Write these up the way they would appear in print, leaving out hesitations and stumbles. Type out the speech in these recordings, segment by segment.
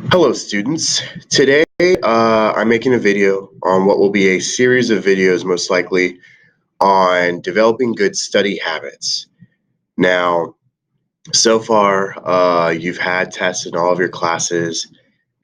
Hello students. Today I'm making a video on what will be a series of videos most likely on developing good study habits. Now, so far you've had tests in all of your classes,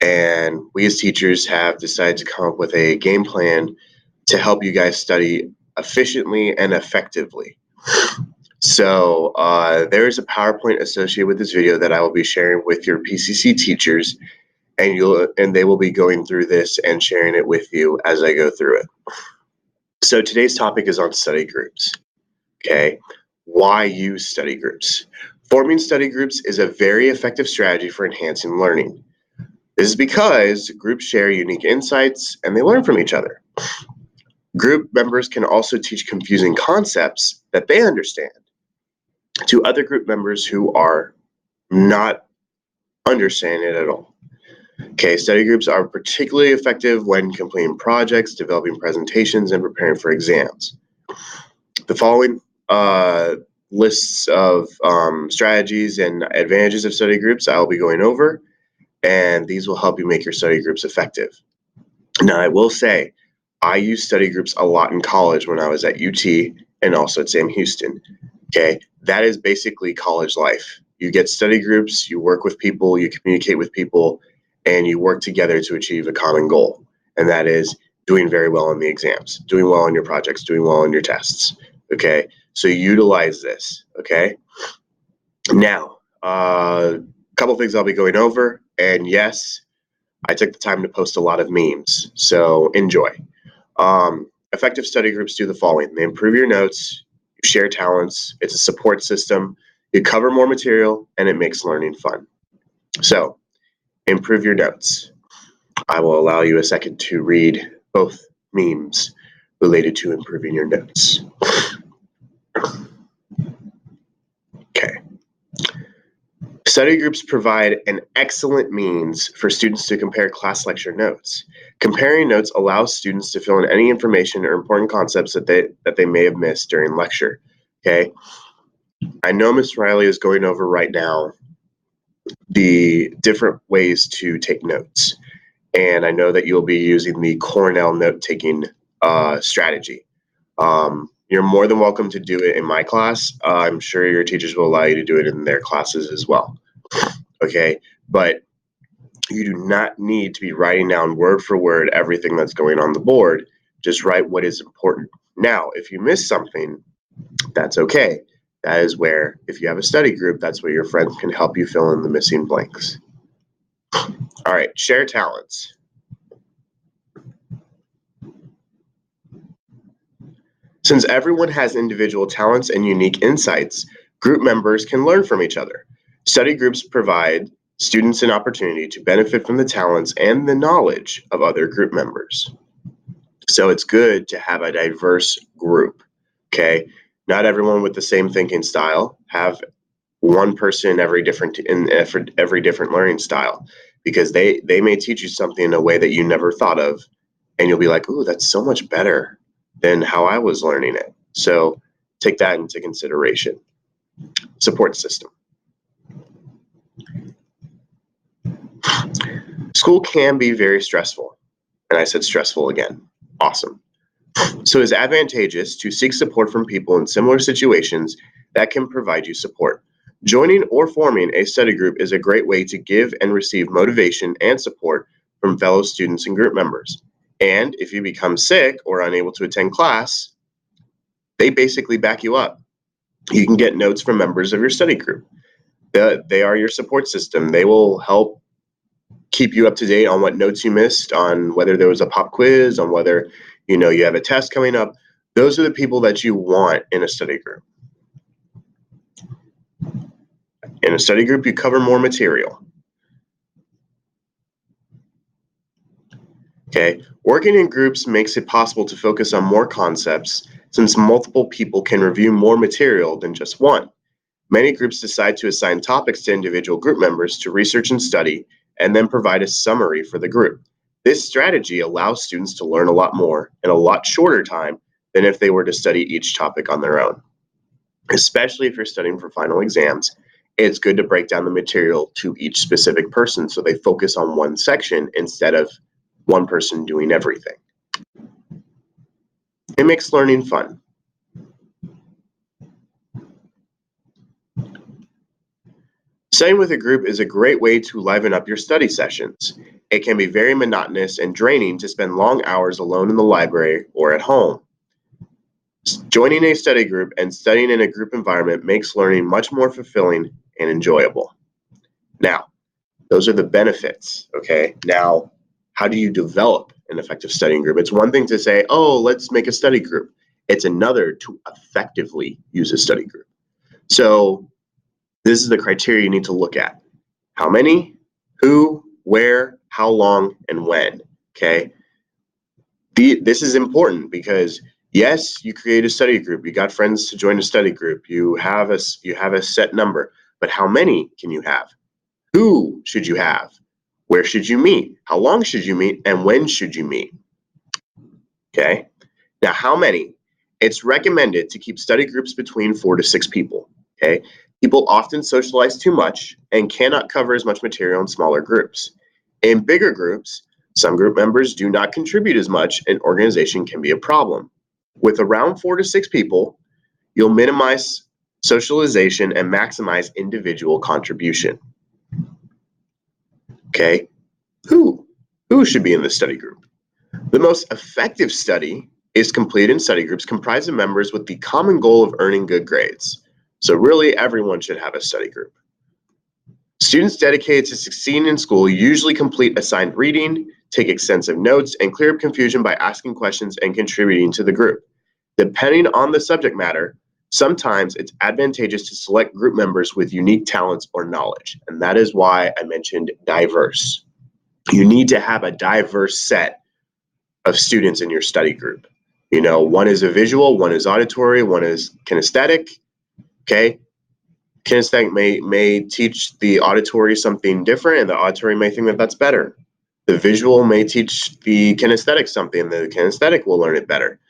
and we as teachers have decided to come up with a game plan to help you guys study efficiently and effectively. So there is a PowerPoint associated with this video that I will be sharing with your PCC teachers, and they will be going through this and sharing it with you as I go through it. So today's topic is on study groups. Okay, why use study groups? Forming study groups is a very effective strategy for enhancing learning. This is because groups share unique insights and they learn from each other. Group members can also teach confusing concepts that they understand to other group members who are not understanding it at all. Okay, study groups are particularly effective when completing projects, developing presentations, and preparing for exams. The following lists of strategies and advantages of study groups I will be going over, and these will help you make your study groups effective. Now, I will say, I used study groups a lot in college when I was at UT and also at Sam Houston. Okay, that is basically college life. You get study groups, you work with people, you communicate with people, and you work together to achieve a common goal. And that is doing very well on the exams, doing well on your projects, doing well on your tests. Okay, so utilize this. Okay, now, a couple things I'll be going over. And yes, I took the time to post a lot of memes, so enjoy. Effective study groups do the following: they improve your notes, you share talents, it's a support system, you cover more material, and it makes learning fun. So, improve your notes. I will allow you a second to read both memes related to improving your notes. Okay. Study groups provide an excellent means for students to compare class lecture notes. Comparing notes allows students to fill in any information or important concepts that they may have missed during lecture. Okay. I know Miss Riley is going over right now the different ways to take notes, and I know that you'll be using the Cornell note-taking strategy. You're more than welcome to do it in my class. I'm sure your teachers will allow you to do it in their classes as well. Okay, but you do not need to be writing down word for word everything that's going on the board. Just write what is important. Now, if you miss something, that's okay. That is where, if you have a study group, that's where your friends can help you fill in the missing blanks. All right, share talents. Since everyone has individual talents and unique insights, group members can learn from each other. Study groups provide students an opportunity to benefit from the talents and the knowledge of other group members. So it's good to have a diverse group, okay? Not everyone with the same thinking style. Have one person in every different learning style, because they may teach you something in a way that you never thought of, and you'll be like, ooh, that's so much better than how I was learning it. So take that into consideration. Support system. School can be very stressful, and I said stressful again. Awesome. So it's advantageous to seek support from people in similar situations that can provide you support. Joining or forming a study group is a great way to give and receive motivation and support from fellow students and group members. And if you become sick or unable to attend class, they basically back you up. You can get notes from members of your study group. They are your support system. They will help keep you up to date on what notes you missed, on whether there was a pop quiz, on whether you have a test coming up. Those are the people that you want in a study group. In a study group, you cover more material. Okay, working in groups makes it possible to focus on more concepts, since multiple people can review more material than just one. Many groups decide to assign topics to individual group members to research and study, and then provide a summary for the group. This strategy allows students to learn a lot more in a lot shorter time than if they were to study each topic on their own. Especially if you're studying for final exams, it's good to break down the material to each specific person so they focus on one section instead of one person doing everything. It makes learning fun. Studying with a group is a great way to liven up your study sessions. It can be very monotonous and draining to spend long hours alone in the library or at home. Joining a study group and studying in a group environment makes learning much more fulfilling and enjoyable. Now, those are the benefits, okay? Now, how do you develop an effective studying group? It's one thing to say, oh, let's make a study group. It's another to effectively use a study group. So this is the criteria you need to look at. How many, who, where, how long, and when, okay? This is important because yes, you create a study group. You got friends to join a study group. You have a set number, but how many can you have? Who should you have? Where should you meet? How long should you meet? And when should you meet? Okay. Now, how many? It's recommended to keep study groups between 4 to 6 people. Okay. People often socialize too much and cannot cover as much material in smaller groups. In bigger groups, some group members do not contribute as much, and organization can be a problem. With around 4 to 6 people, you'll minimize socialization and maximize individual contribution. Okay, who should be in the study group? The most effective study is completed in study groups comprised of members with the common goal of earning good grades. So really, everyone should have a study group. Students dedicated to succeeding in school usually complete assigned reading, take extensive notes, and clear up confusion by asking questions and contributing to the group. Depending on the subject matter, sometimes it's advantageous to select group members with unique talents or knowledge, and that is why I mentioned diverse. You need to have a diverse set of students in your study group. You know, one is a visual, one is auditory, one is kinesthetic, okay? Kinesthetic may teach the auditory something different, and the auditory may think that that's better. The visual may teach the kinesthetic something, and the kinesthetic will learn it better.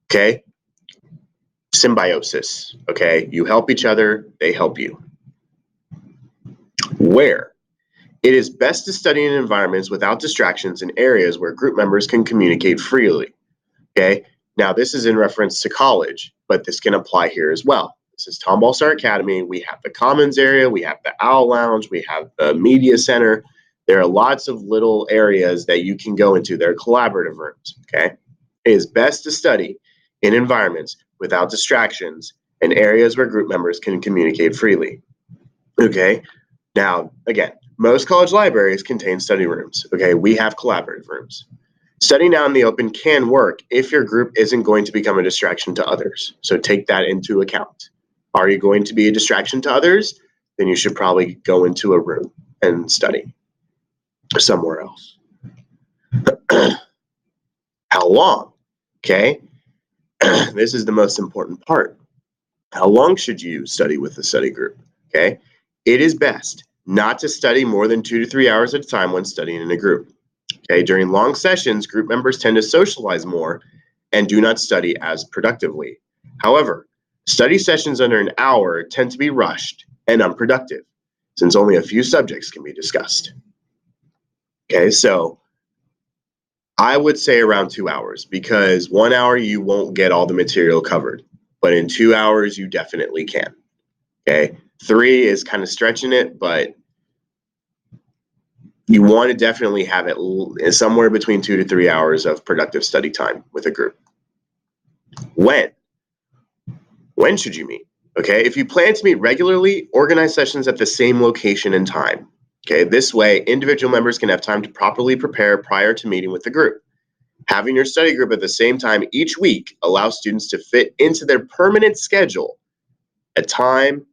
Okay? Symbiosis. Okay? You help each other, they help you. Where? It is best to study in environments without distractions in areas where group members can communicate freely. Okay? Now, this is in reference to college, but this can apply here as well. This is Tomball Star Academy. We have the Commons area, we have the Owl Lounge, we have the Media Center. There are lots of little areas that you can go into. They're collaborative rooms, okay? It is best to study in environments without distractions and areas where group members can communicate freely, okay? Now, again, most college libraries contain study rooms, okay? We have collaborative rooms. Studying out in the open can work if your group isn't going to become a distraction to others. So take that into account. Are you going to be a distraction to others? Then you should probably go into a room and study somewhere else. How long? Okay. This is the most important part. How long should you study with the study group? Okay. It is best not to study more than 2 to 3 hours at a time when studying in a group. Okay. During long sessions, group members tend to socialize more and do not study as productively. However, study sessions under an hour tend to be rushed and unproductive, since only a few subjects can be discussed. Okay, so I would say around 2 hours, because 1 hour you won't get all the material covered, but in 2 hours you definitely can. Okay, 3 is kind of stretching it, but you want to definitely have it somewhere between 2 to 3 hours of productive study time with a group. When should you meet? Okay, if you plan to meet regularly, organize sessions at the same location and time. Okay, this way, individual members can have time to properly prepare prior to meeting with the group. Having your study group at the same time each week allows students to fit into their permanent schedule a time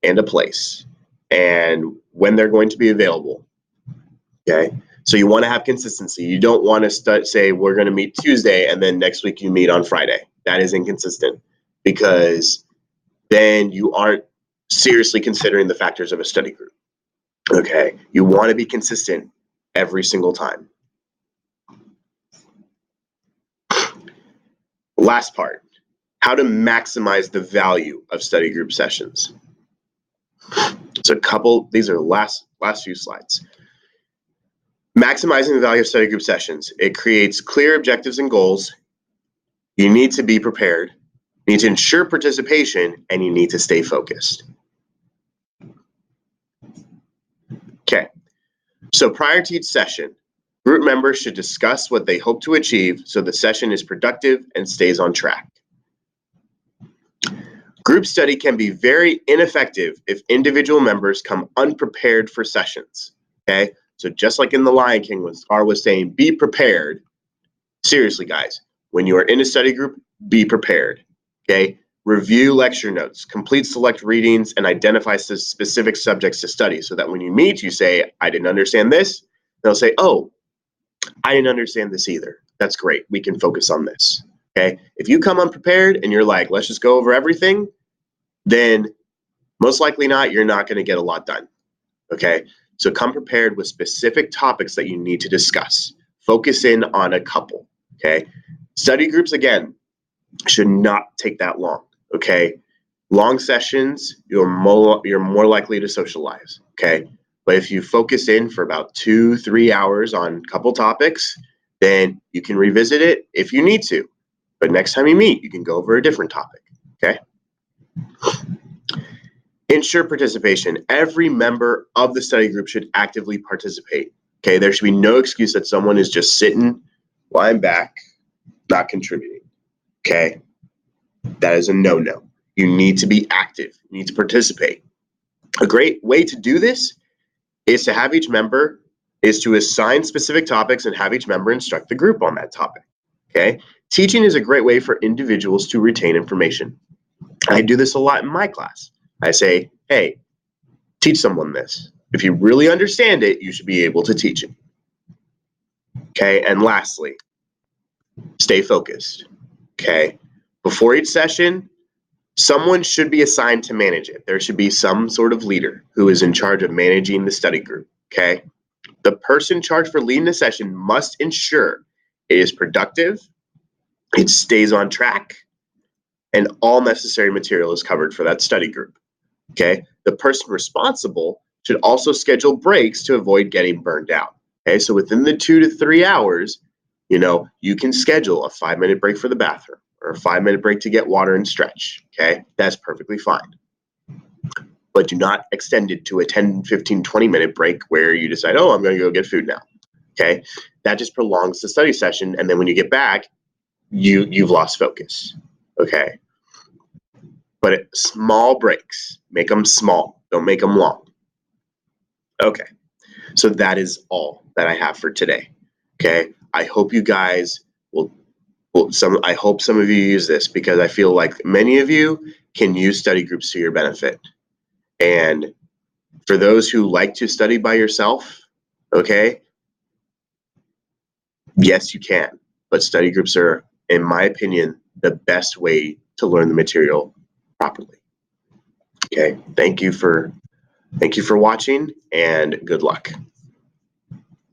and a place and when they're going to be available. Okay, so you want to have consistency. You don't want to say we're going to meet Tuesday and then next week you meet on Friday. That is inconsistent, because then you aren't seriously considering the factors of a study group. Okay, you want to be consistent every single time. Last part, how to maximize the value of study group sessions. So these are the last few slides. Maximizing the value of study group sessions. It creates clear objectives and goals. You need to be prepared. You need to ensure participation, and you need to stay focused. Okay, so prior to each session, group members should discuss what they hope to achieve so the session is productive and stays on track. Group study can be very ineffective if individual members come unprepared for sessions. Okay, so just like in The Lion King when Scar was saying, be prepared. Seriously, guys, when you are in a study group, be prepared. Okay, review lecture notes, complete select readings, and identify specific subjects to study so that when you meet, you say, I didn't understand this. They'll say, oh, I didn't understand this either. That's great. We can focus on this. Okay, if you come unprepared and you're like, let's just go over everything, then most likely not, you're not going to get a lot done. Okay, so come prepared with specific topics that you need to discuss. Focus in on a couple. Okay, study groups, again, should not take that long. Okay, long sessions, you're more likely to socialize. Okay, but if you focus in for about 2-3 hours on a couple topics, then you can revisit it if you need to. But next time you meet, you can go over a different topic. Okay. Ensure participation. Every member of the study group should actively participate. Okay, there should be no excuse that someone is just sitting, lying back, not contributing. Okay, that is a no-no. You need to be active. You need to participate. A great way to do this is to have each member assign specific topics and have each member instruct the group on that topic. Okay, teaching is a great way for individuals to retain information. I do this a lot in my class. I say, hey, teach someone this. If you really understand it, you should be able to teach it. Okay, and lastly, stay focused. Okay, before each session, someone should be assigned to manage it. There should be some sort of leader who is in charge of managing the study group. Okay, the person charged for leading the session must ensure it is productive, it stays on track, and all necessary material is covered for that study group. Okay, the person responsible should also schedule breaks to avoid getting burned out. Okay, so within the 2 to 3 hours, you can schedule a 5-minute break for the bathroom or a 5-minute break to get water and stretch. Okay, that's perfectly fine. But do not extend it to a 10, 15, 20-minute break where you decide, oh, I'm going to go get food now. Okay, that just prolongs the study session, and then when you get back, you've lost focus. Okay. But small breaks, make them small, don't make them long. Okay, so that is all that I have for today. Okay, I hope you guys I hope some of you use this because I feel like many of you can use study groups to your benefit. And for those who like to study by yourself, okay, yes, you can. But study groups are, in my opinion, the best way to learn the material properly. Okay, thank you for watching and good luck.